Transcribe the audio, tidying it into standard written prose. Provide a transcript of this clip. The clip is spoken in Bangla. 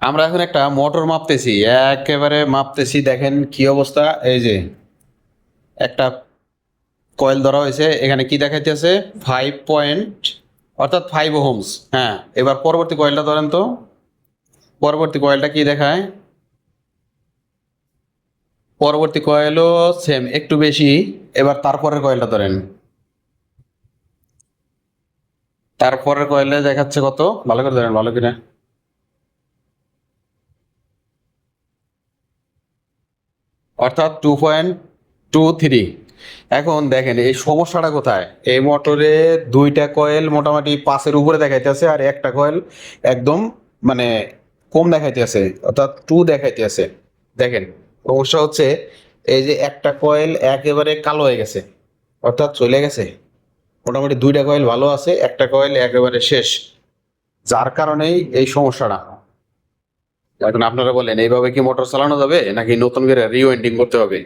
আমরা এখন একটা মোটর মাপতেছি, একেবারে মাপতেছি, দেখেন কি অবস্থা। এই যে একটা কয়েল ধরা হয়েছে, এখানে কি দেখাইতেছে 5 পয়েন্ট, অর্থাৎ 5 ওহমস। হ্যাঁ, এবার পরবর্তী কয়েলটা ধরেন তো, পরবর্তী কয়েলটা কি দেখায়? পরবর্তী কয়েলও সেম, একটু বেশি। এবার তারপরের কয়েলটা ধরেন, তারপরের কয়েলে দেখাচ্ছে কত, ভালো করে ধরেন, ভালো করে। অর্থাৎ 2.23। এখন দেখেন এই সমস্যাটা কোথায়। এই মোটরে দুইটা কয়েল মোটামুটি 5-এর উপরে দেখাইতেছে, আর একটা কয়েল একদম মানে কম দেখাইতেছে, অর্থাৎ 2 দেখাইতেছে। দেখেন সমস্যা হচ্ছে এই যে একটা কয়েল একেবারে কালো হয়ে গেছে, অর্থাৎ চলে গেছে। মোটামুটি দুইটা কয়েল ভালো আছে, একটা কয়েল একেবারে শেষ, যার কারণেই এই সমস্যাটা। এখন আপনারা বলেন এইভাবে কি মোটর চালানো যাবে নাকি নতুন করে রিওয়েন্ডিং করতে হবে?